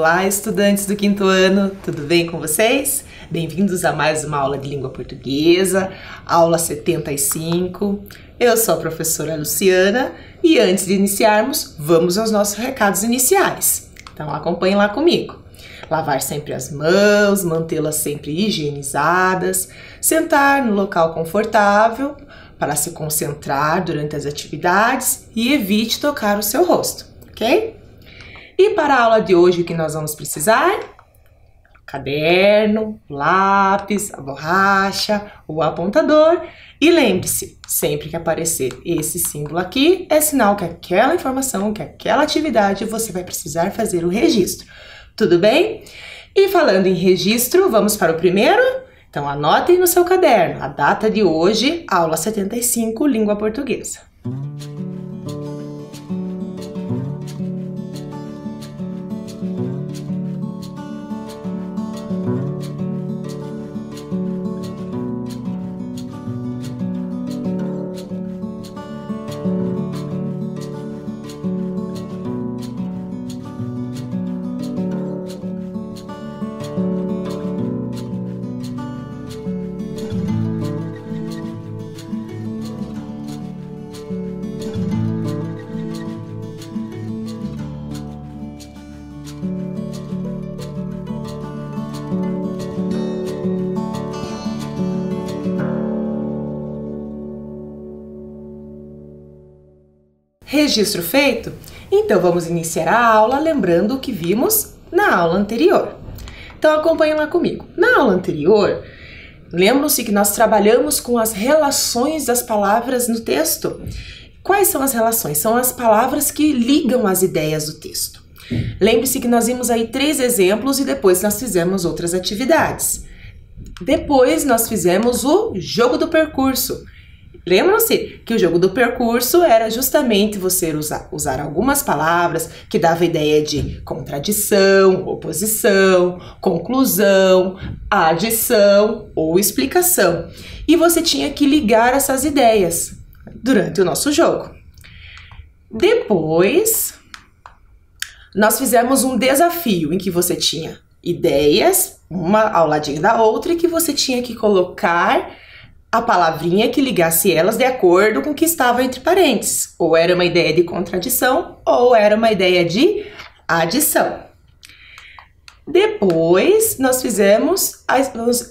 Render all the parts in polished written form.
Olá, estudantes do quinto ano, tudo bem com vocês? Bem-vindos a mais uma aula de língua portuguesa, aula 75. Eu sou a professora Luciana e antes de iniciarmos, vamos aos nossos recados iniciais. Então acompanhem lá comigo. Lavar sempre as mãos, mantê-las sempre higienizadas, sentar no local confortável para se concentrar durante as atividades e evite tocar o seu rosto, ok? E para a aula de hoje o que nós vamos precisar? Caderno, lápis, a borracha, o apontador e lembre-se, sempre que aparecer esse símbolo aqui, é sinal que aquela informação, que aquela atividade você vai precisar fazer o registro. Tudo bem? E falando em registro, vamos para o primeiro? Então anotem no seu caderno a data de hoje, aula 75, língua portuguesa. Registro feito? Então vamos iniciar a aula lembrando o que vimos na aula anterior. Então acompanhem lá comigo. Na aula anterior, lembram-se que nós trabalhamos com as relações das palavras no texto. Quais são as relações? São as palavras que ligam as ideias do texto. Lembre-se que nós vimos aí 3 exemplos e depois nós fizemos outras atividades. Depois nós fizemos o jogo do percurso. Lembram-se que o jogo do percurso era justamente você usar algumas palavras que davam a ideia de contradição, oposição, conclusão, adição ou explicação. E você tinha que ligar essas ideias durante o nosso jogo. Depois, nós fizemos um desafio em que você tinha ideias, uma ao ladinho da outra, e que você tinha que colocar a palavrinha que ligasse elas de acordo com o que estava entre parênteses. Ou era uma ideia de contradição, ou era uma ideia de adição. Depois, nós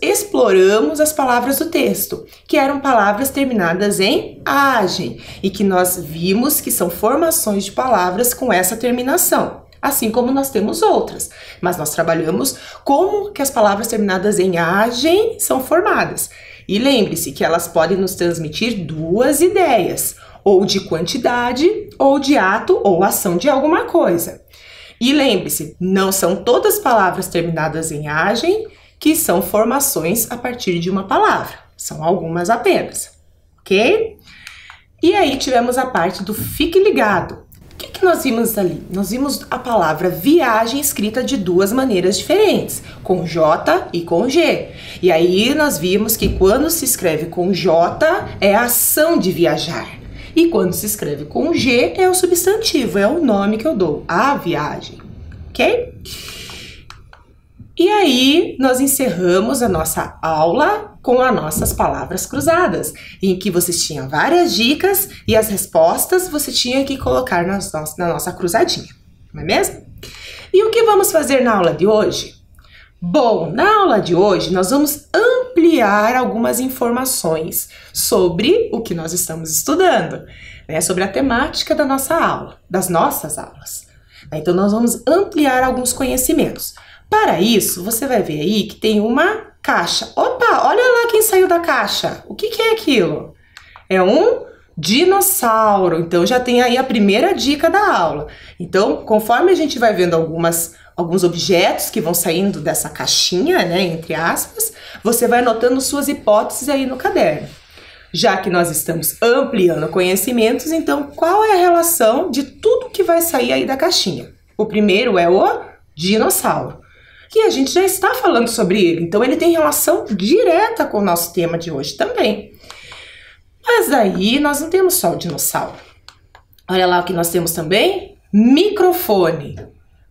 exploramos as palavras do texto, que eram palavras terminadas em agem, e que nós vimos que são formações de palavras com essa terminação. Assim como nós temos outras, mas nós trabalhamos como que as palavras terminadas em agem são formadas. E lembre-se que elas podem nos transmitir 2 ideias, ou de quantidade, ou de ato ou ação de alguma coisa. E lembre-se, não são todas palavras terminadas em agem que são formações a partir de uma palavra, são algumas apenas, ok? E aí tivemos a parte do fique ligado. O que nós vimos ali? Nós vimos a palavra viagem escrita de 2 maneiras diferentes, com J e com G. E aí nós vimos que quando se escreve com J é a ação de viajar. E quando se escreve com G é o substantivo, é o nome que eu dou, a viagem, ok? E aí nós encerramos a nossa aula com as nossas palavras cruzadas, em que vocês tinham várias dicas e as respostas você tinha que colocar na nossa cruzadinha, não é mesmo? E o que vamos fazer na aula de hoje? Bom, na aula de hoje nós vamos ampliar algumas informações sobre o que nós estamos estudando, né? Sobre a temática da nossa aula, das nossas aulas. Então nós vamos ampliar alguns conhecimentos. Para isso, você vai ver aí que tem uma caixa. Opa, olha lá quem saiu da caixa. O que é aquilo? É um dinossauro. Então, já tem aí a primeira dica da aula. Então, conforme a gente vai vendo alguns objetos que vão saindo dessa caixinha, né, entre aspas, você vai anotando suas hipóteses aí no caderno. Já que nós estamos ampliando conhecimentos, então, qual é a relação de tudo que vai sair aí da caixinha? O primeiro é o dinossauro. Que a gente já está falando sobre ele, então ele tem relação direta com o nosso tema de hoje também. Mas aí nós não temos só o dinossauro. Olha lá o que nós temos também, microfone.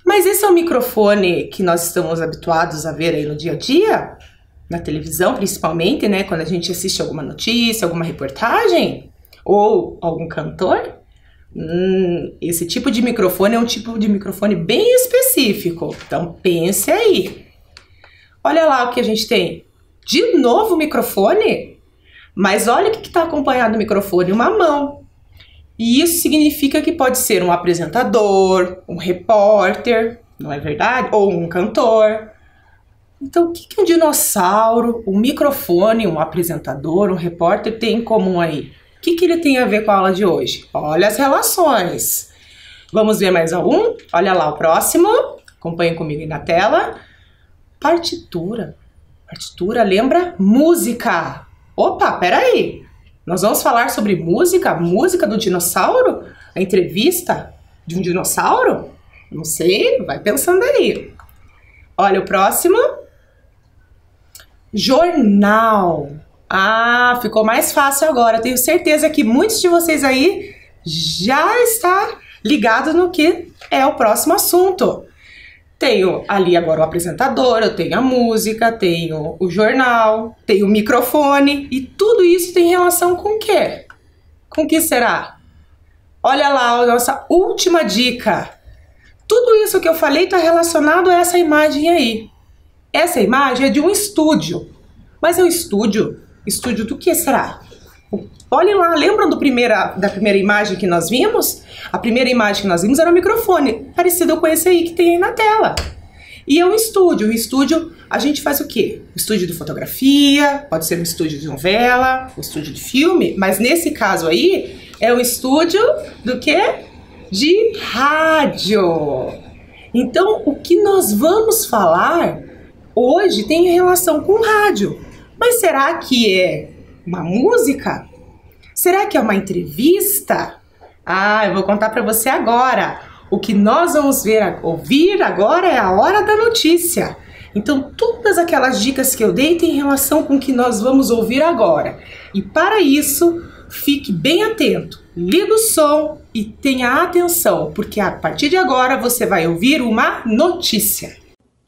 Mas esse é o microfone que nós estamos habituados a ver aí no dia a dia? Na televisão, principalmente, né? Quando a gente assiste alguma notícia, alguma reportagem? Ou algum cantor? Esse tipo de microfone é um tipo de microfone bem específico. Então, pense aí. Olha lá o que a gente tem. De novo o microfone? Mas olha o que está acompanhado do microfone, uma mão. E isso significa que pode ser um apresentador, um repórter, não é verdade? Ou um cantor. Então, o que um dinossauro, um microfone, um apresentador, um repórter tem em comum aí? O que ele tem a ver com a aula de hoje? Olha as relações. Vamos ver mais algum? Olha lá o próximo. Acompanhem comigo aí na tela. Partitura. Partitura lembra música. Opa, peraí. Nós vamos falar sobre música? Música do dinossauro? A entrevista de um dinossauro? Não sei, vai pensando aí. Olha o próximo. Jornal. Ah, ficou mais fácil agora. Tenho certeza que muitos de vocês aí já está ligado no que é o próximo assunto. Tenho ali agora o apresentador, eu tenho a música, tenho o jornal, tenho o microfone e tudo isso tem relação com o quê? Com o que será? Olha lá a nossa última dica. Tudo isso que eu falei está relacionado a essa imagem aí. Essa imagem é de um estúdio. Mas é um estúdio? Estúdio do que será? Olhem lá, lembram da primeira imagem que nós vimos? A primeira imagem que nós vimos era um microfone, parecido com esse aí que tem aí na tela. E é um estúdio. O estúdio, a gente faz o quê? O estúdio de fotografia, pode ser um estúdio de novela, um estúdio de filme, mas nesse caso aí, é um estúdio do quê? De rádio. Então, o que nós vamos falar hoje tem relação com rádio. Mas será que é uma música? Será que é uma entrevista? Ah, eu vou contar para você agora. O que nós vamos ouvir agora é a hora da notícia. Então, todas aquelas dicas que eu dei têm relação com o que nós vamos ouvir agora. E para isso, fique bem atento. Liga o som e tenha atenção, porque a partir de agora você vai ouvir uma notícia.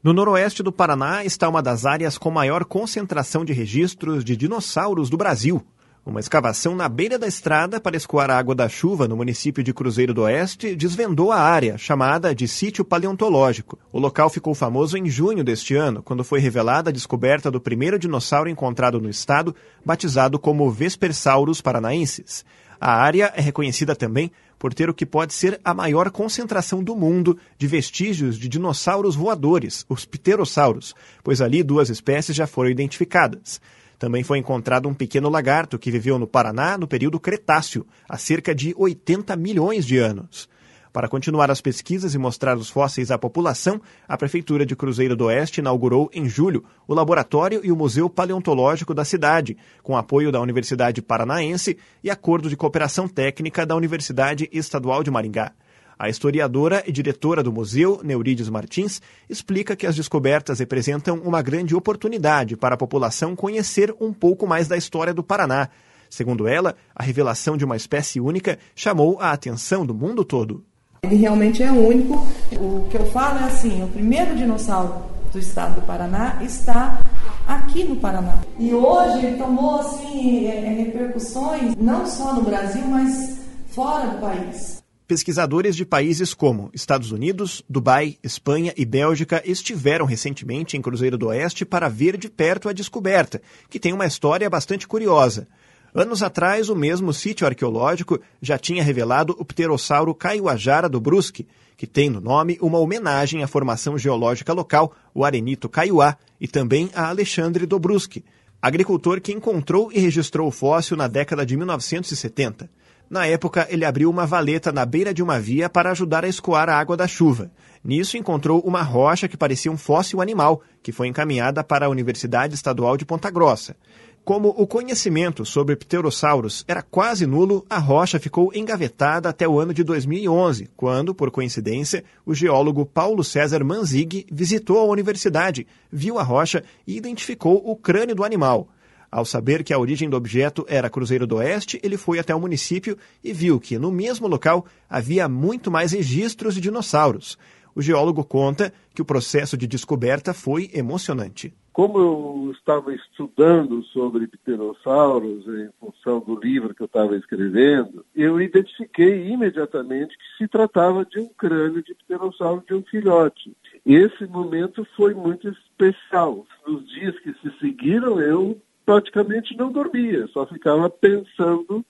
No noroeste do Paraná está uma das áreas com maior concentração de registros de dinossauros do Brasil. Uma escavação na beira da estrada para escoar a água da chuva no município de Cruzeiro do Oeste desvendou a área, chamada de Sítio Paleontológico. O local ficou famoso em junho deste ano, quando foi revelada a descoberta do primeiro dinossauro encontrado no estado, batizado como Vespersaurus paranaensis. A área é reconhecida também por ter o que pode ser a maior concentração do mundo de vestígios de dinossauros voadores, os pterossauros, pois ali 2 espécies já foram identificadas. Também foi encontrado um pequeno lagarto que viveu no Paraná no período Cretáceo, há cerca de 80 milhões de anos. Para continuar as pesquisas e mostrar os fósseis à população, a Prefeitura de Cruzeiro do Oeste inaugurou em julho o laboratório e o Museu Paleontológico da cidade, com apoio da Universidade Paranaense e acordo de cooperação técnica da Universidade Estadual de Maringá. A historiadora e diretora do museu, Neurides Martins, explica que as descobertas representam uma grande oportunidade para a população conhecer um pouco mais da história do Paraná. Segundo ela, a revelação de uma espécie única chamou a atenção do mundo todo. Ele realmente é único. O que eu falo é assim, o primeiro dinossauro do estado do Paraná está aqui no Paraná. E hoje ele tomou assim, repercussões não só no Brasil, mas fora do país. Pesquisadores de países como Estados Unidos, Dubai, Espanha e Bélgica estiveram recentemente em Cruzeiro do Oeste para ver de perto a descoberta, que tem uma história bastante curiosa. Anos atrás, o mesmo sítio arqueológico já tinha revelado o pterossauro Kaiuajara do Brusque, que tem no nome uma homenagem à formação geológica local, o arenito Kaiuá, e também a Alexandre do Brusque, agricultor que encontrou e registrou o fóssil na década de 1970. Na época, ele abriu uma valeta na beira de uma via para ajudar a escoar a água da chuva. Nisso, encontrou uma rocha que parecia um fóssil animal, que foi encaminhada para a Universidade Estadual de Ponta Grossa. Como o conhecimento sobre pterossauros era quase nulo, a rocha ficou engavetada até o ano de 2011, quando, por coincidência, o geólogo Paulo César Manzig visitou a universidade, viu a rocha e identificou o crânio do animal. Ao saber que a origem do objeto era Cruzeiro do Oeste, ele foi até o município e viu que, no mesmo local, havia muito mais registros de dinossauros. O geólogo conta que o processo de descoberta foi emocionante. Como eu estava estudando sobre pterossauros em função do livro que eu estava escrevendo, eu identifiquei imediatamente que se tratava de um crânio de pterossauro de um filhote. Esse momento foi muito especial. Nos dias que se seguiram, eu praticamente não dormia, só ficava pensando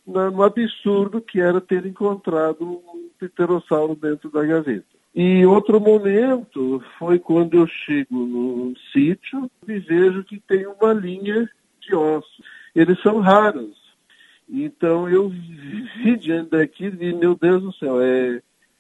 no absurdo que era ter encontrado um pterossauro dentro da gaveta. E outro momento foi quando eu chego no sítio e vejo que tem uma linha de ossos. Eles são raros. Então eu vi diante daquilo e, meu Deus do céu,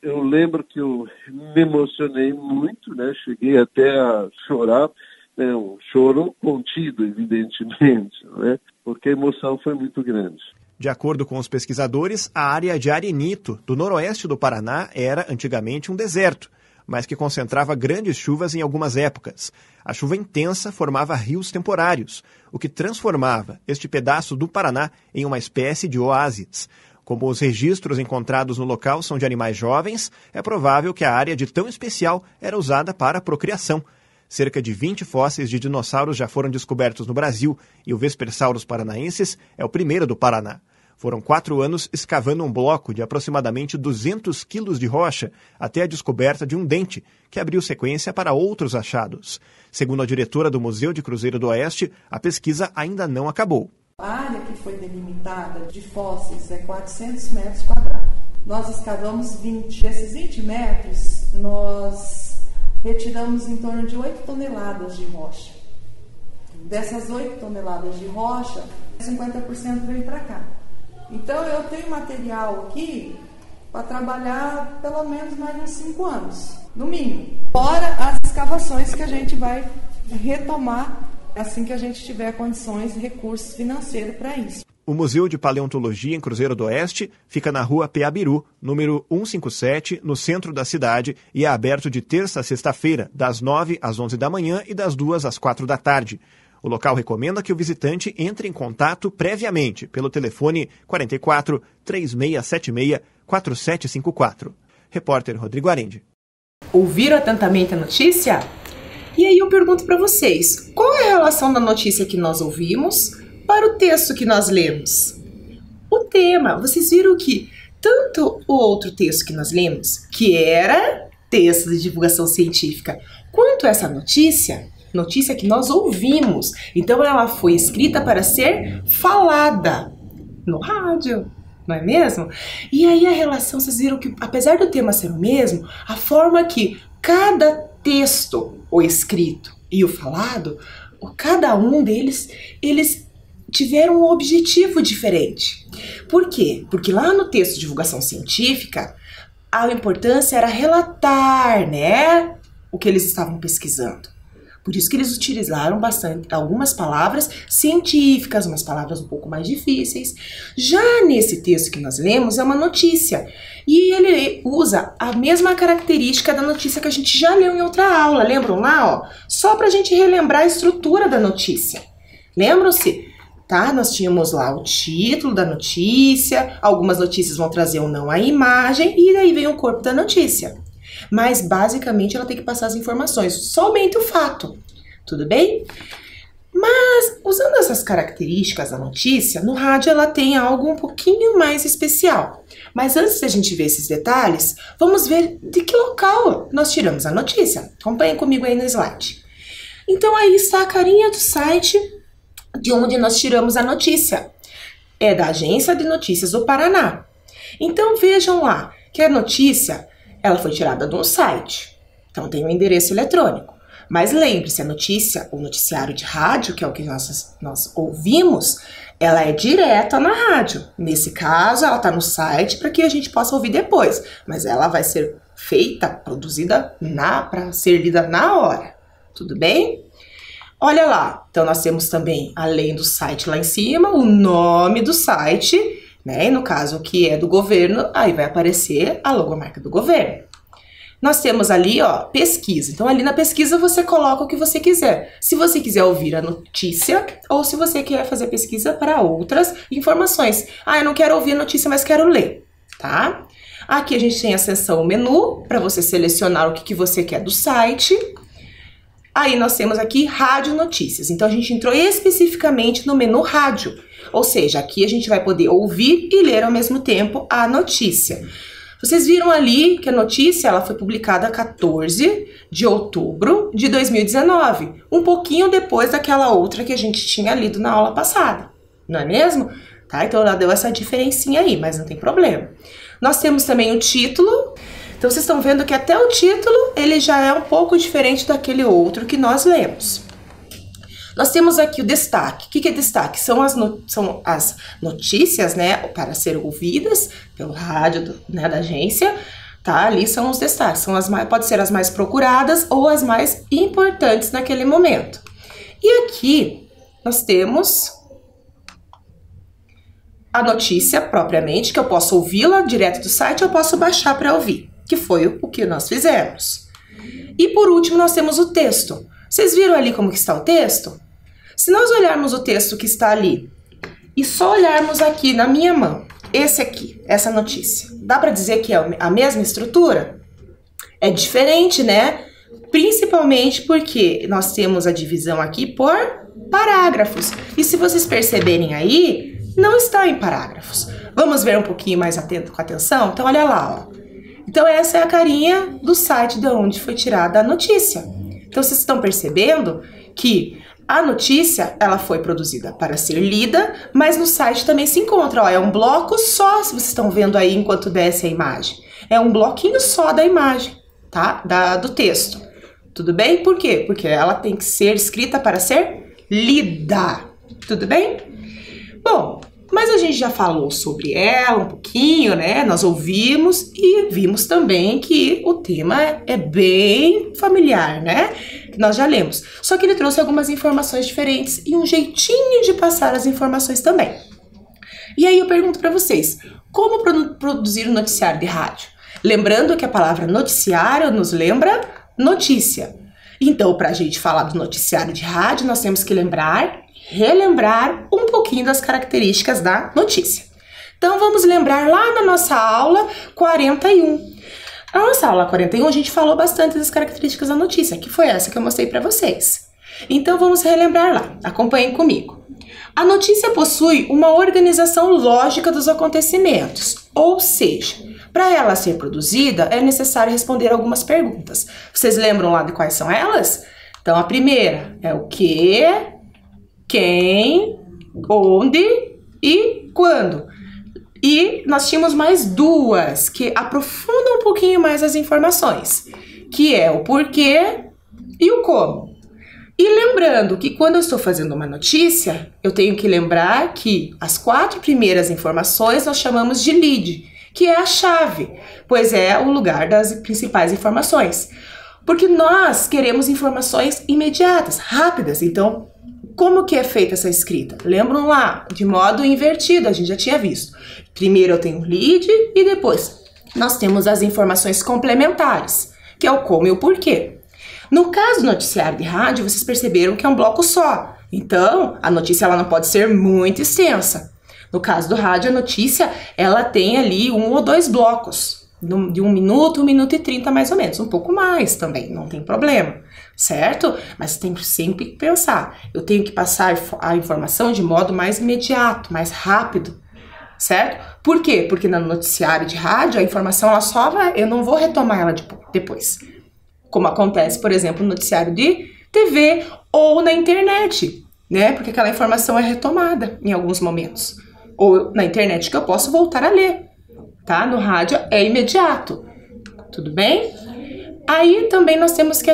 eu lembro que eu me emocionei muito, né? Cheguei até a chorar, né? Um choro contido, evidentemente, né? Porque a emoção foi muito grande. De acordo com os pesquisadores, a área de Arenito, do noroeste do Paraná, era antigamente um deserto, mas que concentrava grandes chuvas em algumas épocas. A chuva intensa formava rios temporários, o que transformava este pedaço do Paraná em uma espécie de oásis. Como os registros encontrados no local são de animais jovens, é provável que a área de tão especial era usada para a procriação. Cerca de 20 fósseis de dinossauros já foram descobertos no Brasil e o Vespersaurus paranaensis é o primeiro do Paraná. Foram 4 anos escavando um bloco de aproximadamente 200 quilos de rocha até a descoberta de um dente, que abriu sequência para outros achados. Segundo a diretora do Museu de Cruzeiro do Oeste, a pesquisa ainda não acabou. A área que foi delimitada de fósseis é 400 metros quadrados. Nós escavamos 20. Desses 20 metros, nós retiramos em torno de 8 toneladas de rocha. Dessas 8 toneladas de rocha, 50% veio para cá. Então eu tenho material aqui para trabalhar pelo menos mais uns 5 anos, no mínimo. Fora as escavações que a gente vai retomar assim que a gente tiver condições e recursos financeiros para isso. O Museu de Paleontologia em Cruzeiro do Oeste fica na rua Peabiru, número 157, no centro da cidade, e é aberto de terça a sexta-feira, das 9 às 11 da manhã e das 2 às 4 da tarde. O local recomenda que o visitante entre em contato previamente pelo telefone 44 3676 4754. Repórter Rodrigo Arendi. Ouviram atentamente a notícia? E aí eu pergunto para vocês, qual é a relação da notícia que nós ouvimos para o texto que nós lemos? O tema, vocês viram que tanto o outro texto que nós lemos, que era texto de divulgação científica, quanto essa notícia que nós ouvimos. Então ela foi escrita para ser falada no rádio, não é mesmo? E aí a relação, vocês viram que apesar do tema ser o mesmo, a forma que cada texto, o escrito e o falado, cada um deles, eles tiveram um objetivo diferente. Por quê? Porque lá no texto de divulgação científica, a importância era relatar, né, o que eles estavam pesquisando. Por isso que eles utilizaram bastante algumas palavras científicas, umas palavras um pouco mais difíceis. Já nesse texto que nós lemos, é uma notícia. E ele usa a mesma característica da notícia que a gente já leu em outra aula. Lembram lá? Ó? Só para a gente relembrar a estrutura da notícia. Lembram-se? Tá? Nós tínhamos lá o título da notícia, algumas notícias vão trazer ou não a imagem, e daí vem o corpo da notícia. Mas, basicamente, ela tem que passar as informações, somente o fato, tudo bem? Mas, usando essas características da notícia, no rádio ela tem algo um pouquinho mais especial. Mas antes de a gente ver esses detalhes, vamos ver de que local nós tiramos a notícia. Acompanhem comigo aí no slide. Então, aí está a carinha do site de onde nós tiramos a notícia. É da Agência de Notícias do Paraná. Então, vejam lá que a notícia ela foi tirada de um site, então tem um endereço eletrônico. Mas lembre-se, a notícia, o noticiário de rádio, que é o que nós ouvimos, ela é direta na rádio. Nesse caso, ela está no site para que a gente possa ouvir depois. Mas ela vai ser feita, produzida para ser lida na hora. Tudo bem? Olha lá, então nós temos também, além do site lá em cima, o nome do site, né? E no caso que é do governo, aí vai aparecer a logomarca do governo. Nós temos ali, ó, pesquisa. Então ali na pesquisa você coloca o que você quiser. Se você quiser ouvir a notícia ou se você quer fazer pesquisa para outras informações. Ah, eu não quero ouvir a notícia, mas quero ler, tá? Aqui a gente tem a seção menu, para você selecionar o que você quer do site. Aí nós temos aqui rádio notícias, então a gente entrou especificamente no menu rádio, ou seja, aqui a gente vai poder ouvir e ler ao mesmo tempo a notícia. Vocês viram ali que a notícia ela foi publicada 14 de outubro de 2019, um pouquinho depois daquela outra que a gente tinha lido na aula passada, não é mesmo? Tá? Então ela deu essa diferencinha aí, mas não tem problema. Nós temos também o título. Então, vocês estão vendo que até o título, ele já é um pouco diferente daquele outro que nós lemos. Nós temos aqui o destaque. O que é destaque? São as notícias, né, para ser ouvidas pelo rádio da agência, tá? Ali são os destaques. São pode ser as mais procuradas ou as mais importantes naquele momento. E aqui, nós temos a notícia propriamente, que eu posso ouvi-la direto do site, eu posso baixar para ouvir. Que foi o que nós fizemos. E por último, nós temos o texto. Vocês viram ali como que está o texto? Se nós olharmos o texto que está ali e só olharmos aqui na minha mão, esse aqui, essa notícia, dá para dizer que é a mesma estrutura? É diferente, né? Principalmente porque nós temos a divisão aqui por parágrafos. E se vocês perceberem aí, não está em parágrafos. Vamos ver um pouquinho mais com atenção? Então olha lá, ó. Então essa é a carinha do site de onde foi tirada a notícia. Então vocês estão percebendo que a notícia ela foi produzida para ser lida, mas no site também se encontra, ó, é um bloco só, se vocês estão vendo aí enquanto desce a imagem. É um bloquinho só da imagem, tá? Do texto. Tudo bem? Por quê? Porque ela tem que ser escrita para ser lida. Tudo bem? Bom, mas a gente já falou sobre ela um pouquinho, né? Nós ouvimos e vimos também que o tema é bem familiar, né? Nós já lemos. Só que ele trouxe algumas informações diferentes e um jeitinho de passar as informações também. E aí eu pergunto para vocês, como produzir um noticiário de rádio? Lembrando que a palavra noticiário nos lembra notícia. Então, para a gente falar do noticiário de rádio, nós temos que relembrar um pouquinho das características da notícia. Então, vamos lembrar lá na nossa aula 41. Na nossa aula 41, a gente falou bastante das características da notícia, que foi essa que eu mostrei para vocês. Então, vamos relembrar lá. Acompanhem comigo. A notícia possui uma organização lógica dos acontecimentos, ou seja, para ela ser produzida, é necessário responder algumas perguntas. Vocês lembram lá de quais são elas? Então, a primeira é o que, quem, onde e quando. E nós tínhamos mais duas que aprofundam um pouquinho mais as informações, que é o porquê e o como. E lembrando que quando eu estou fazendo uma notícia, eu tenho que lembrar que as 4 primeiras informações nós chamamos de lead, que é a chave, pois é o lugar das principais informações. Porque nós queremos informações imediatas, rápidas, então como que é feita essa escrita? Lembram lá, de modo invertido, a gente já tinha visto. Primeiro eu tenho o lead e depois nós temos as informações complementares, que é o como e o porquê. No caso do noticiário de rádio, vocês perceberam que é um bloco só. Então, a notícia ela não pode ser muito extensa. No caso do rádio, a notícia ela tem ali 1 ou 2 blocos, de 1 minuto, 1 minuto e 30 mais ou menos. Um pouco mais também, não tem problema, certo? Mas tem sempre que pensar. Eu tenho que passar a informação de modo mais imediato, mais rápido, certo? Por quê? Porque no noticiário de rádio, a informação ela só vai, eu não vou retomar ela depois. Como acontece, por exemplo, no noticiário de TV ou na internet, né? Porque aquela informação é retomada em alguns momentos. Ou na internet que eu posso voltar a ler, tá? No rádio é imediato, tudo bem? Aí também nós temos que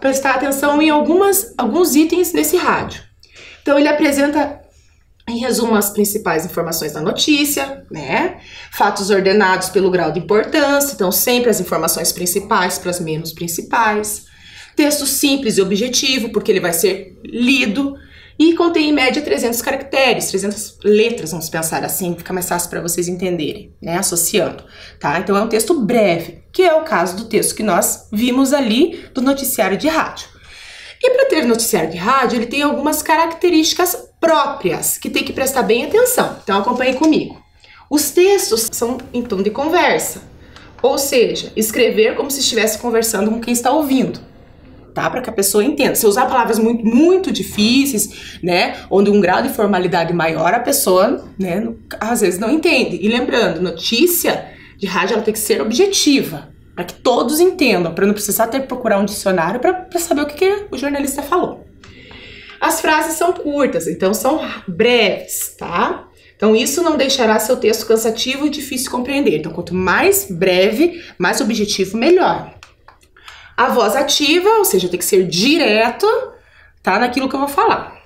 prestar atenção em alguns itens desse rádio. Então ele apresenta, em resumo, as principais informações da notícia, né? Fatos ordenados pelo grau de importância, então sempre as informações principais para as menos principais. Texto simples e objetivo, porque ele vai ser lido. E contém em média 300 caracteres, 300 letras, vamos pensar assim, fica mais fácil para vocês entenderem, né? Associando, tá? Então é um texto breve, que é o caso do texto que nós vimos ali do noticiário de rádio. E para ter noticiário de rádio, ele tem algumas características próprias, que tem que prestar bem atenção. Então acompanhe comigo. Os textos são em tom de conversa, ou seja, escrever como se estivesse conversando com quem está ouvindo, tá? Para que a pessoa entenda. Se usar palavras muito difíceis, né, onde um grau de formalidade maior, a pessoa, né, às vezes não entende. E lembrando, notícia de rádio ela tem que ser objetiva, para que todos entendam, para não precisar ter que procurar um dicionário para saber o que o jornalista falou. As frases são curtas, então são breves, tá? Então isso não deixará seu texto cansativo e difícil de compreender. Então quanto mais breve, mais objetivo, melhor. A voz ativa, ou seja, tem que ser direto, tá, naquilo que eu vou falar.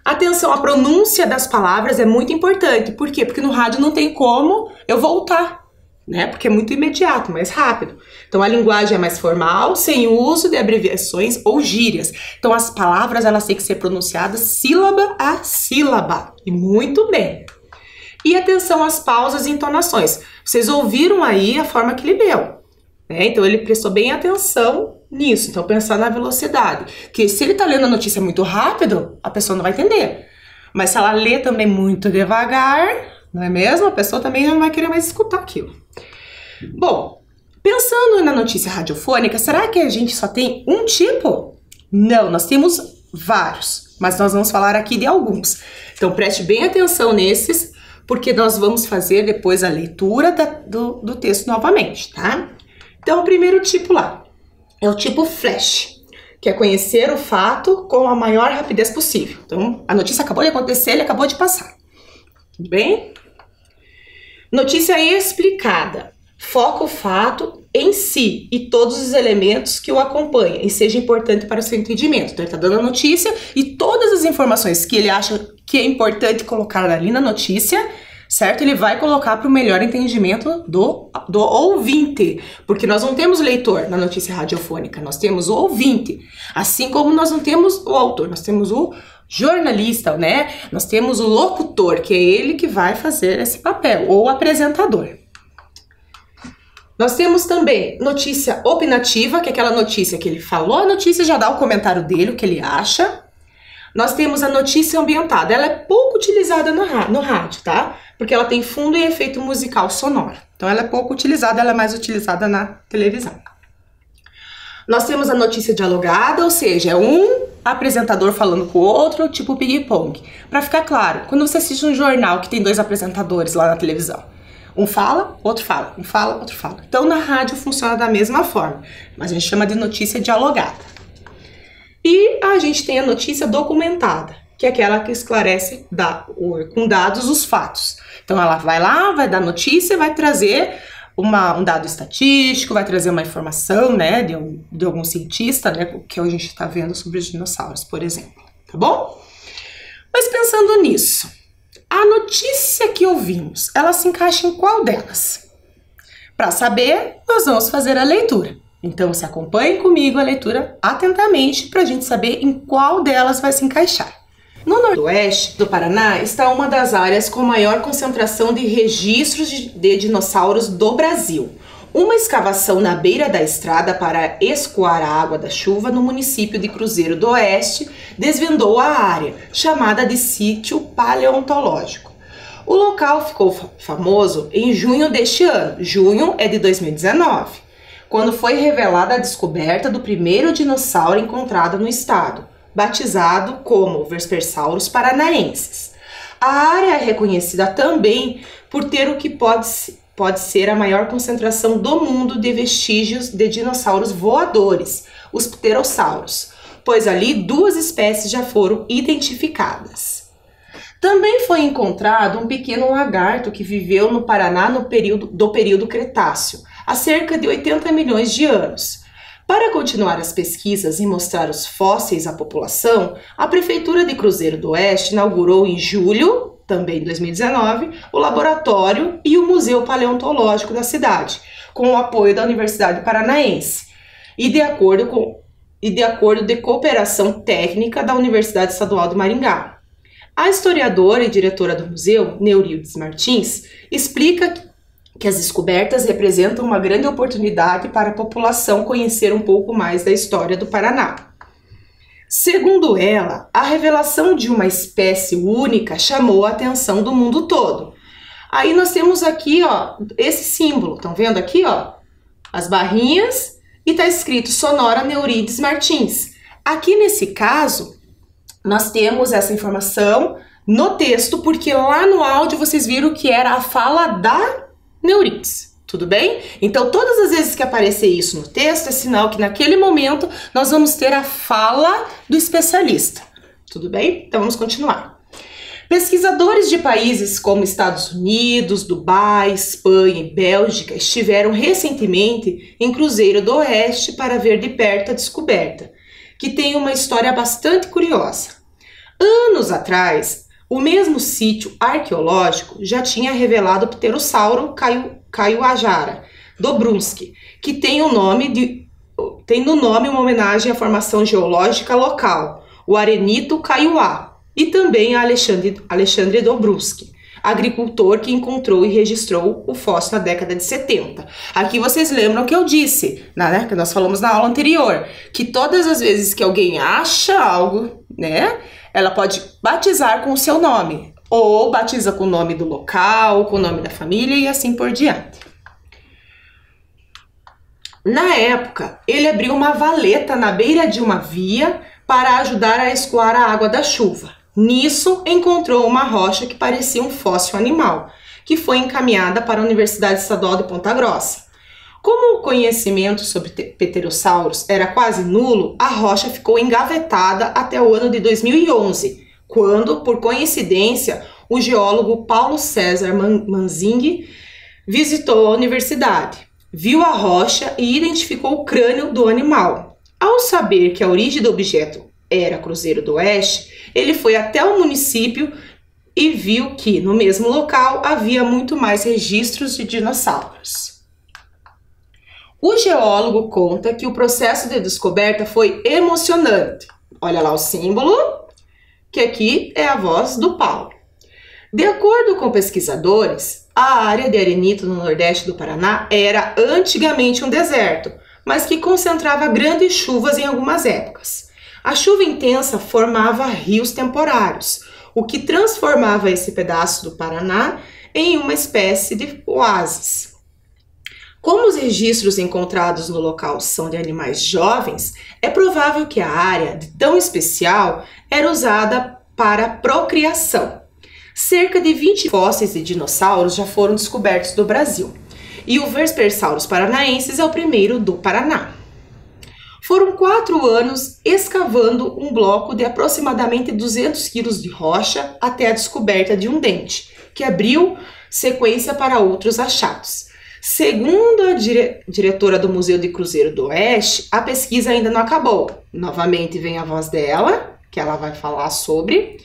Atenção, a pronúncia das palavras é muito importante. Por quê? Porque no rádio não tem como eu voltar, né? Porque é muito imediato, mais rápido. Então a linguagem é mais formal, sem uso de abreviações ou gírias. Então as palavras elas têm que ser pronunciadas sílaba a sílaba. E muito bem. E atenção às pausas e entonações. Vocês ouviram aí a forma que ele leu, né? Então ele prestou bem atenção nisso. Então pensar na velocidade. Que se ele tá lendo a notícia muito rápido, a pessoa não vai entender. Mas se ela lê também muito devagar, não é mesmo? A pessoa também não vai querer mais escutar aquilo. Bom, pensando na notícia radiofônica, será que a gente só tem um tipo? Não, nós temos vários, mas nós vamos falar aqui de alguns. Então preste bem atenção nesses, porque nós vamos fazer depois a leitura do texto novamente, tá? Então o primeiro tipo lá é o tipo flash, que é conhecer o fato com a maior rapidez possível. Então a notícia acabou de acontecer, ele acabou de passar. Tudo bem? Notícia explicada. Foca o fato em si e todos os elementos que o acompanham e seja importante para o seu entendimento. Então ele está dando a notícia e todas as informações que ele acha que é importante colocar ali na notícia, certo? Ele vai colocar para o melhor entendimento do ouvinte, porque nós não temos leitor na notícia radiofônica, nós temos o ouvinte, assim como nós não temos o autor, nós temos o jornalista, né? Nós temos o locutor, que é ele que vai fazer esse papel, ou o apresentador. Nós temos também notícia opinativa, que é aquela notícia que ele falou a notícia, já dá o comentário dele, o que ele acha. Nós temos a notícia ambientada, ela é pouco utilizada no rádio, tá? Porque ela tem fundo e efeito musical sonoro. Então ela é pouco utilizada, ela é mais utilizada na televisão. Nós temos a notícia dialogada, ou seja, é um apresentador falando com o outro, tipo ping-pong. Para ficar claro, quando você assiste um jornal que tem dois apresentadores lá na televisão, um fala, outro fala, um fala, outro fala. Então na rádio funciona da mesma forma, mas a gente chama de notícia dialogada. E a gente tem a notícia documentada, que é aquela que esclarece com dados os fatos. Então ela vai lá, vai dar notícia, vai trazer um dado estatístico, vai trazer uma informação, né, de algum cientista, né, que a gente está vendo sobre os dinossauros, por exemplo, tá bom? Mas pensando nisso, a notícia que ouvimos, ela se encaixa em qual delas? Para saber, nós vamos fazer a leitura. Então, se acompanhe comigo a leitura atentamente para a gente saber em qual delas vai se encaixar. No noroeste do Paraná está uma das áreas com maior concentração de registros de dinossauros do Brasil. Uma escavação na beira da estrada para escoar a água da chuva no município de Cruzeiro do Oeste desvendou a área, chamada de sítio paleontológico. O local ficou famoso em junho deste ano, junho é de 2019, quando foi revelada a descoberta do primeiro dinossauro encontrado no estado, batizado como Vespersaurus paranaensis. A área é reconhecida também por ter o que pode ser a maior concentração do mundo de vestígios de dinossauros voadores, os pterossauros, pois ali duas espécies já foram identificadas. Também foi encontrado um pequeno lagarto que viveu no Paraná no período Cretáceo, há cerca de 80 milhões de anos. Para continuar as pesquisas e mostrar os fósseis à população, a Prefeitura de Cruzeiro do Oeste inaugurou em julho, também 2019, o laboratório e o Museu Paleontológico da cidade, com o apoio da Universidade Paranaense e de acordo de cooperação técnica da Universidade Estadual do Maringá. A historiadora e diretora do museu, Neurildes Martins, explica que as descobertas representam uma grande oportunidade para a população conhecer um pouco mais da história do Paraná. Segundo ela, a revelação de uma espécie única chamou a atenção do mundo todo. Aí nós temos aqui, ó, esse símbolo, estão vendo aqui, ó, as barrinhas, e tá escrito Sonora Neurides Martins. Aqui nesse caso, nós temos essa informação no texto, porque lá no áudio vocês viram que era a fala da Neurides. Tudo bem? Então, todas as vezes que aparecer isso no texto, é sinal que naquele momento nós vamos ter a fala do especialista. Tudo bem? Então, vamos continuar. Pesquisadores de países como Estados Unidos, Dubai, Espanha e Bélgica estiveram recentemente em Cruzeiro do Oeste para ver de perto a descoberta, que tem uma história bastante curiosa. Anos atrás, o mesmo sítio arqueológico já tinha revelado o pterossauro Kaiowajara Dobrunski, que tem no nome uma homenagem à formação geológica local, o arenito Kaiowá, e também a Alexandre Dobrunski, agricultor que encontrou e registrou o fóssil na década de 70. Aqui vocês lembram que eu disse, né, que nós falamos na aula anterior, que todas as vezes que alguém acha algo, né, ela pode batizar com o seu nome, ou batiza com o nome do local, com o nome da família e assim por diante. Na época, ele abriu uma valeta na beira de uma via para ajudar a escoar a água da chuva. Nisso, encontrou uma rocha que parecia um fóssil animal, que foi encaminhada para a Universidade Estadual de Ponta Grossa. Como o conhecimento sobre pterossauros era quase nulo, a rocha ficou engavetada até o ano de 2011, quando, por coincidência, o geólogo Paulo César Manzing visitou a universidade, viu a rocha e identificou o crânio do animal. Ao saber que a origem do objeto era Cruzeiro do Oeste, ele foi até o município e viu que, no mesmo local, havia muito mais registros de dinossauros. O geólogo conta que o processo de descoberta foi emocionante. Olha lá o símbolo, que aqui é a voz do Paulo. De acordo com pesquisadores, a área de arenito no nordeste do Paraná era antigamente um deserto, mas que concentrava grandes chuvas em algumas épocas. A chuva intensa formava rios temporários, o que transformava esse pedaço do Paraná em uma espécie de oásis. Como os registros encontrados no local são de animais jovens, é provável que a área, de tão especial, era usada para procriação. Cerca de 20 fósseis de dinossauros já foram descobertos no Brasil, e o Vespersaurus paranaensis é o primeiro do Paraná. Foram 4 anos escavando um bloco de aproximadamente 200 quilos de rocha até a descoberta de um dente, que abriu sequência para outros achados. Segundo a diretora do Museu de Cruzeiro do Oeste, a pesquisa ainda não acabou. Novamente vem a voz dela, que ela vai falar sobre.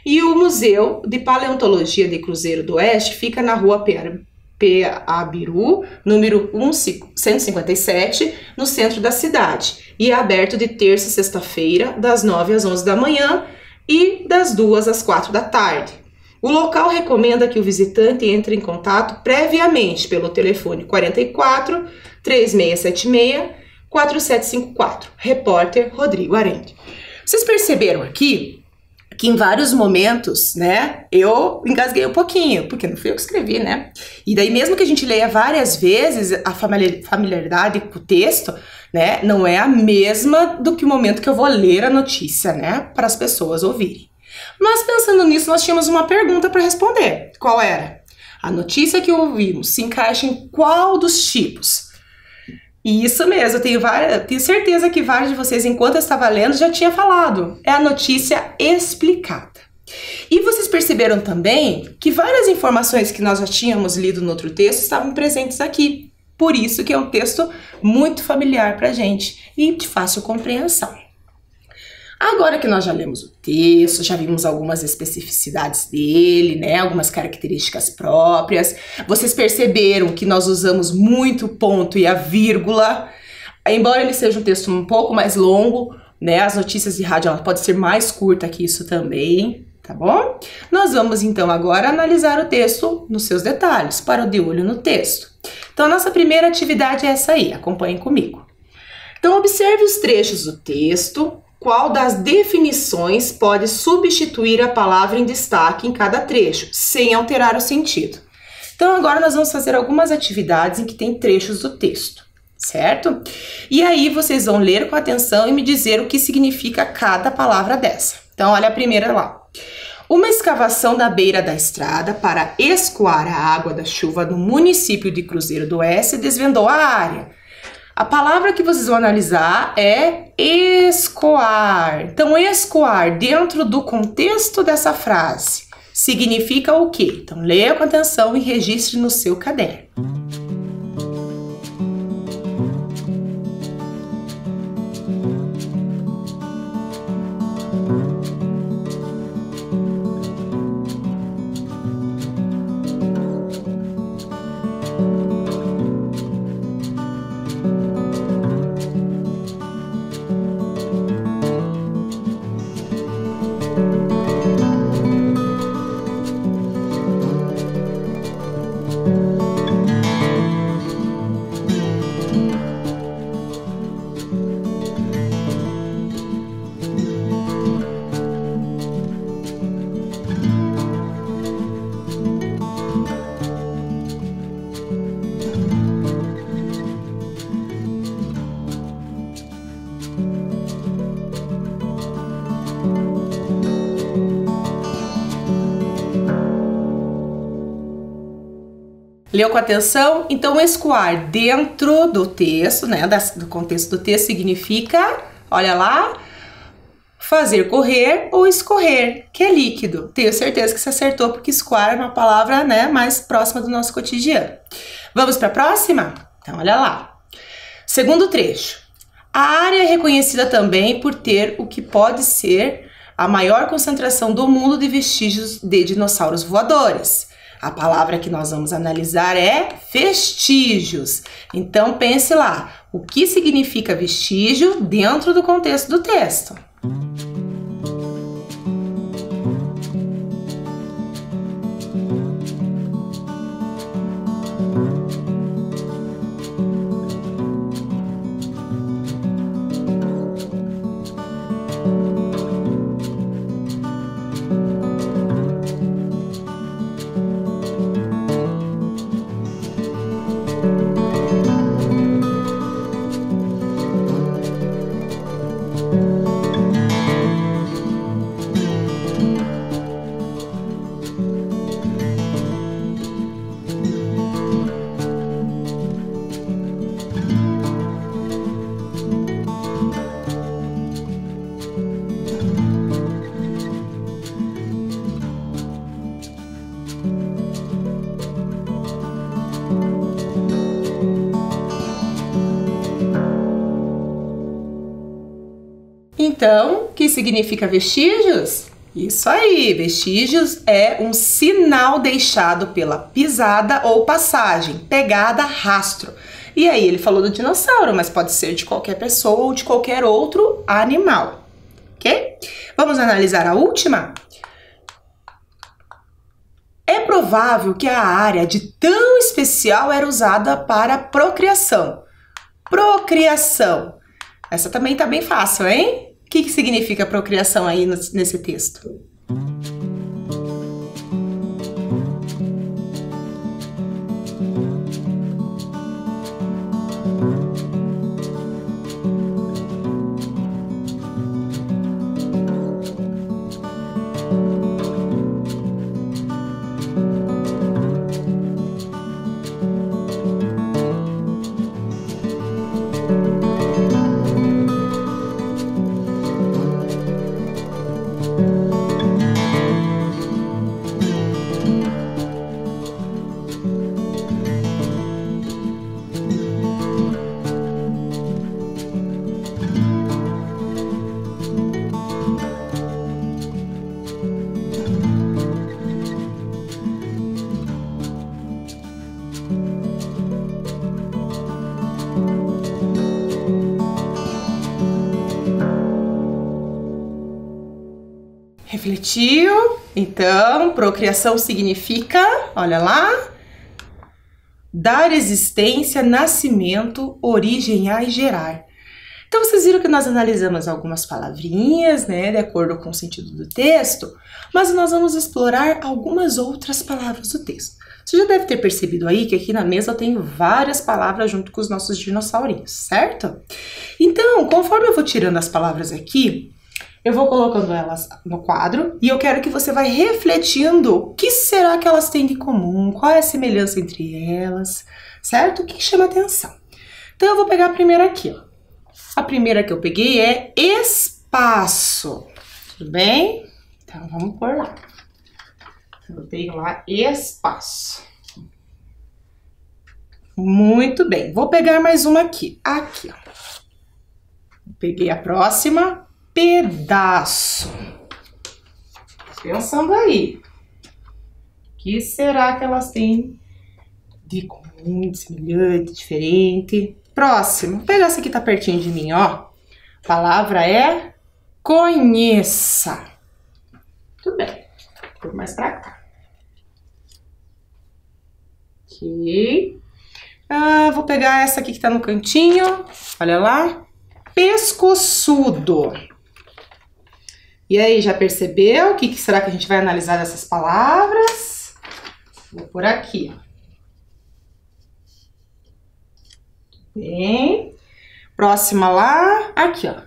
E o Museu de Paleontologia de Cruzeiro do Oeste fica na rua Peabiru, número 157, no centro da cidade. E é aberto de terça a sexta-feira, das 9 às 11 da manhã e das 2 às 4 da tarde. O local recomenda que o visitante entre em contato previamente pelo telefone 44 3676 4754. Repórter Rodrigo Arende. Vocês perceberam aqui que em vários momentos, né, eu engasguei um pouquinho, porque não fui eu que escrevi, né? E daí mesmo que a gente leia várias vezes, a familiaridade com o texto, né, não é a mesma do que o momento que eu vou ler a notícia, né, para as pessoas ouvirem. Mas pensando nisso, nós tínhamos uma pergunta para responder. Qual era? A notícia que ouvimos se encaixa em qual dos tipos? E isso mesmo, eu tenho certeza que vários de vocês, enquanto eu estava lendo, já tinha falado. É a notícia explicada. E vocês perceberam também que várias informações que nós já tínhamos lido no outro texto estavam presentes aqui. Por isso que é um texto muito familiar para a gente e de fácil compreensão. Agora que nós já lemos o texto, já vimos algumas especificidades dele, né, algumas características próprias, vocês perceberam que nós usamos muito o ponto e a vírgula, embora ele seja um texto um pouco mais longo, né, as notícias de rádio ela pode ser mais curta que isso também, tá bom? Nós vamos então agora analisar o texto nos seus detalhes, para o de olho no texto. Então a nossa primeira atividade é essa aí, acompanhem comigo. Então observe os trechos do texto. Qual das definições pode substituir a palavra em destaque em cada trecho, sem alterar o sentido? Então agora nós vamos fazer algumas atividades em que tem trechos do texto, certo? E aí vocês vão ler com atenção e me dizer o que significa cada palavra dessa. Então olha a primeira lá. Uma escavação da beira da estrada para escoar a água da chuva no município de Cruzeiro do Oeste desvendou a área. A palavra que vocês vão analisar é escoar. Então, escoar dentro do contexto dessa frase significa o quê? Então, leia com atenção e registre no seu caderno. Leu com atenção? Então, escoar dentro do texto, né, do contexto do texto significa, olha lá, fazer correr ou escorrer, que é líquido. Tenho certeza que você acertou, porque escoar é uma palavra, né, mais próxima do nosso cotidiano. Vamos para a próxima? Então, olha lá. Segundo trecho. A área é reconhecida também por ter o que pode ser a maior concentração do mundo de vestígios de dinossauros voadores. A palavra que nós vamos analisar é vestígios. Então pense lá, o que significa vestígio dentro do contexto do texto? Então, o que significa vestígios? Isso aí, vestígios é um sinal deixado pela pisada ou passagem, pegada, rastro. E aí ele falou do dinossauro, mas pode ser de qualquer pessoa ou de qualquer outro animal, ok? Vamos analisar a última? É provável que a área de tão especial era usada para procriação. Procriação. Essa também tá bem fácil, hein? O que significa procriação aí nesse texto? Refletiu? Então, procriação significa, olha lá, dar existência, nascimento, origem a e gerar. Então, vocês viram que nós analisamos algumas palavrinhas, né, de acordo com o sentido do texto, mas nós vamos explorar algumas outras palavras do texto. Você já deve ter percebido aí que aqui na mesa eu tenho várias palavras junto com os nossos dinossaurinhos, certo? Então, conforme eu vou tirando as palavras aqui, eu vou colocando elas no quadro e eu quero que você vai refletindo o que será que elas têm de comum, qual é a semelhança entre elas, certo? O que chama atenção. Então, eu vou pegar a primeira aqui, ó. A primeira que eu peguei é espaço, tudo bem? Então, vamos por lá. Eu tenho lá espaço. Muito bem, vou pegar mais uma aqui. Aqui, ó. Peguei a próxima, pedaço. Pensando aí. O que será que elas têm de comum, de semelhante, diferente? Próximo, vou pegar essa aqui, tá pertinho de mim, ó. A palavra é conheça. Tudo bem, vou mais pra cá. Ok. Vou pegar essa aqui que tá no cantinho, olha lá. Pescoçudo. E aí, já percebeu o que será que a gente vai analisar dessas palavras? Vou por aqui, ó. Bem, próxima lá, aqui, ó.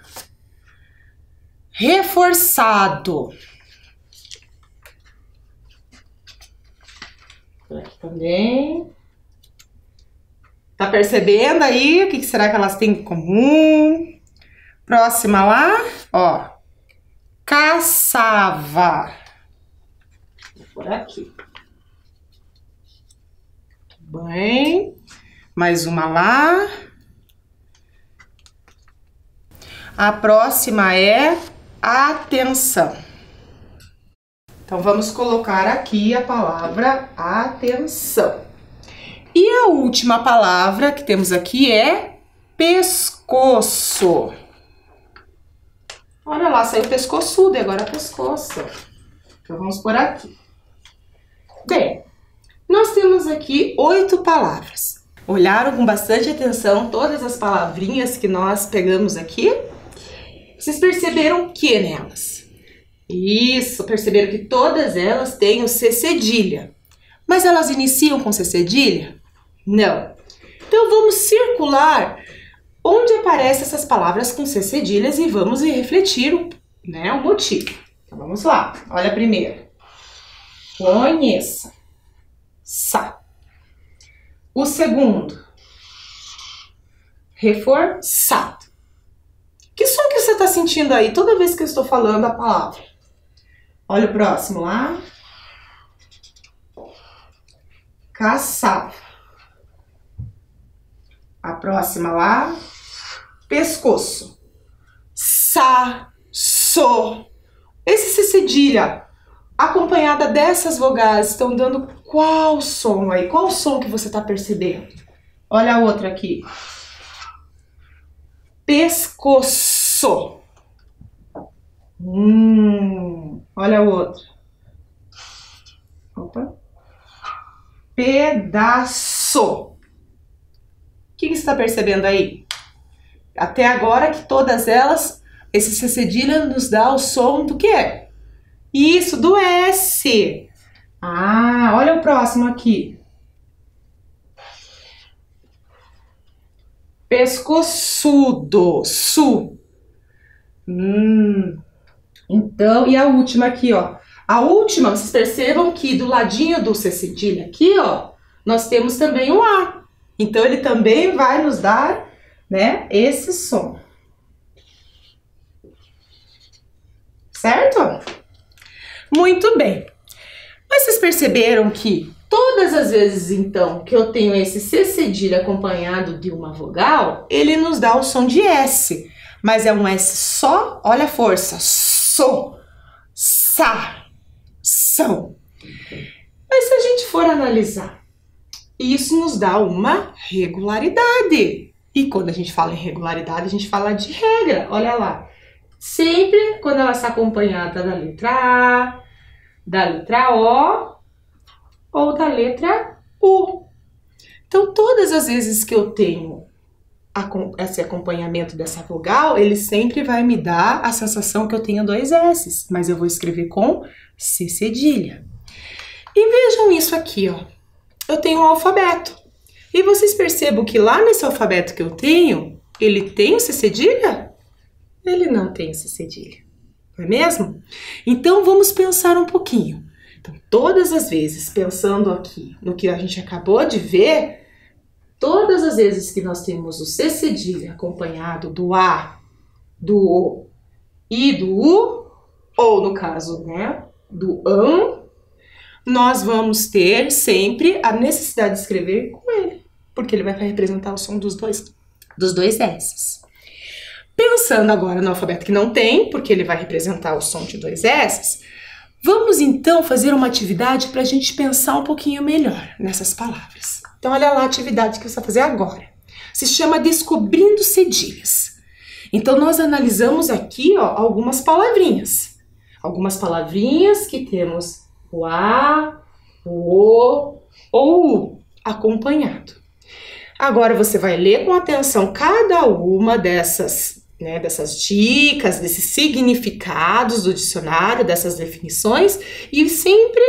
Reforçado. Por aqui também. Tá percebendo aí o que será que elas têm em comum? Próxima lá, ó. Caçava. Por aqui. Bem. Mais uma lá. A próxima é atenção. Então, vamos colocar aqui a palavra atenção. E a última palavra que temos aqui é pescoço. Olha lá, saiu pescoçudo e agora pescoço. Então, vamos por aqui. Bem, nós temos aqui 8 palavras. Olharam com bastante atenção todas as palavrinhas que nós pegamos aqui? Vocês perceberam o que nelas? Isso, perceberam que todas elas têm o C cedilha. Mas elas iniciam com C cedilha? Não. Então vamos circular onde aparecem essas palavras com C cedilhas e vamos refletir o motivo. Então vamos lá, olha a primeira. Conheça. Sa. O segundo, reforçado. Que som que você está sentindo aí toda vez que eu estou falando a palavra? Olha o próximo lá. Caçava. A próxima lá. Pescoço. Sa, so. Esse C cedilha acompanhada dessas vogais estão dando qual som aí? Qual som que você está percebendo? Olha a outra aqui. Pescoço. Olha a outra. Opa. Pedaço. O que você está percebendo aí? Até agora que todas elas, esse C cedilha nos dá o som do quê? Isso, do S. Olha o próximo aqui. Pescoçudo, su. Então, e a última aqui, ó. A última, vocês percebam que do ladinho do C cedilha aqui, ó, nós temos também o A. Então, ele também vai nos dar, né, esse som. Certo? Muito bem. Mas vocês perceberam que todas as vezes, então, que eu tenho esse C cedilha acompanhado de uma vogal, ele nos dá o som de S. Mas é um S só, olha a força. So, sa, são. Mas se a gente for analisar, isso nos dá uma regularidade. E quando a gente fala em regularidade, a gente fala de regra. Olha lá. Sempre quando ela está acompanhada da letra A, da letra O ou da letra U. Então, todas as vezes que eu tenho esse acompanhamento dessa vogal, ele sempre vai me dar a sensação que eu tenho 2 S's, mas eu vou escrever com C cedilha. E vejam isso aqui, ó. Eu tenho um alfabeto. E vocês percebam que lá nesse alfabeto que eu tenho, ele tem o C cedilha? Ele não tem o C cedilha, não é mesmo? Então vamos pensar um pouquinho. Então, todas as vezes, pensando aqui no que a gente acabou de ver, todas as vezes que nós temos o C cedilha acompanhado do A, do O e do U, ou no caso, né, do AN, nós vamos ter sempre a necessidade de escrever com ele, porque ele vai representar o som dos dois S's. Pensando agora no alfabeto que não tem, porque ele vai representar o som de 2 S's, vamos então fazer uma atividade para a gente pensar um pouquinho melhor nessas palavras. Então olha lá a atividade que você vai fazer agora. Se chama Descobrindo Cedilhas. Então nós analisamos aqui, ó, algumas palavrinhas. Algumas palavrinhas que temos o A, o O ou o U acompanhado. Agora você vai ler com atenção cada uma dessas dicas, desses significados do dicionário, dessas definições, e sempre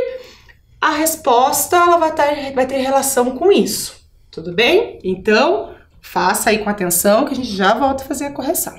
a resposta ela vai ter relação com isso. Tudo bem? Então, faça aí com atenção que a gente já volta a fazer a correção.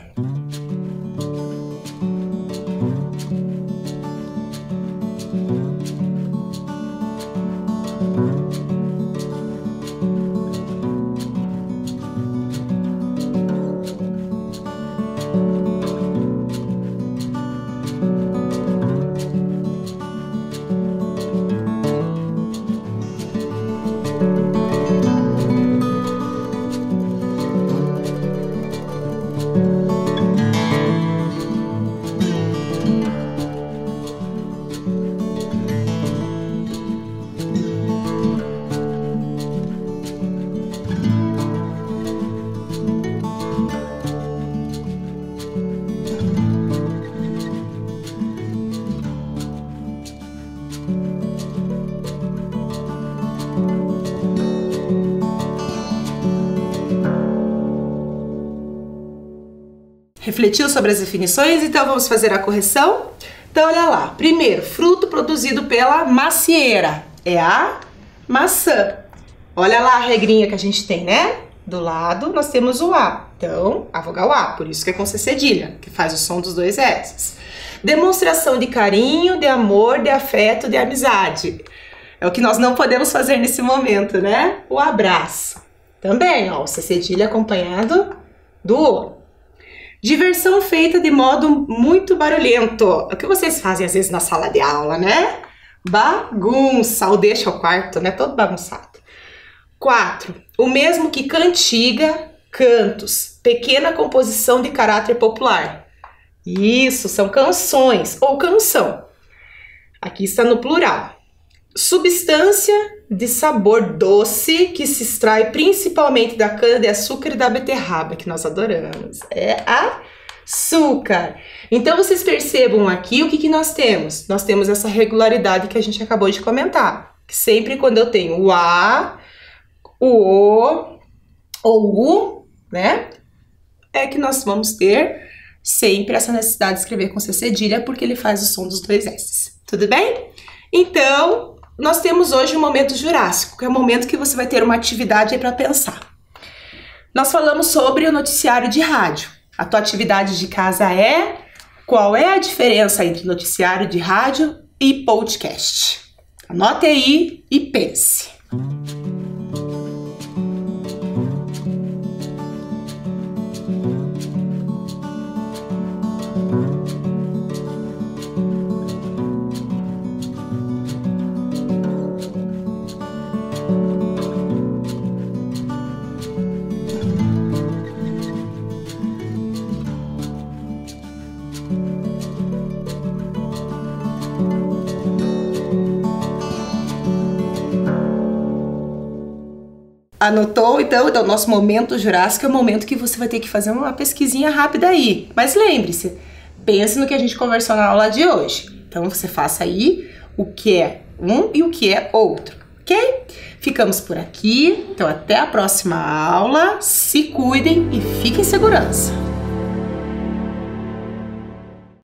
Refletiu sobre as definições? Então vamos fazer a correção? Então olha lá, primeiro, fruto produzido pela macieira é a maçã. Olha lá a regrinha que a gente tem, né? Do lado nós temos o A, então a vogal A, por isso que é com C cedilha, que faz o som dos 2 S's. Demonstração de carinho, de amor, de afeto, de amizade. É o que nós não podemos fazer nesse momento, né? O abraço. Também, ó, o C cedilha acompanhado do O. Diversão feita de modo muito barulhento. O que vocês fazem às vezes na sala de aula, né? Bagunça, ou deixa o quarto, né? Todo bagunçado. 4. O mesmo que cantiga, cantos. Pequena composição de caráter popular. Isso, são canções ou canção. Aqui está no plural. Substância de sabor doce que se extrai principalmente da cana-de-açúcar e da beterraba, que nós adoramos. É açúcar. Então, vocês percebam aqui o que nós temos. Nós temos essa regularidade que a gente acabou de comentar. Que sempre quando eu tenho o A, o O ou o U, né? É que nós vamos ter sempre essa necessidade de escrever com C cedilha, porque ele faz o som dos 2 S's. Tudo bem? Então, nós temos hoje o momento jurássico, que é o momento que você vai ter uma atividade aí para pensar. Nós falamos sobre o noticiário de rádio. A tua atividade de casa é: qual é a diferença entre noticiário de rádio e podcast? Anote aí e pense. Anotou? Então, nosso momento jurássico é o momento que você vai ter que fazer uma pesquisinha rápida aí. Mas lembre-se, pense no que a gente conversou na aula de hoje. Então, você faça aí o que é um e o que é outro, ok? Ficamos por aqui, então até a próxima aula. Se cuidem e fiquem em segurança.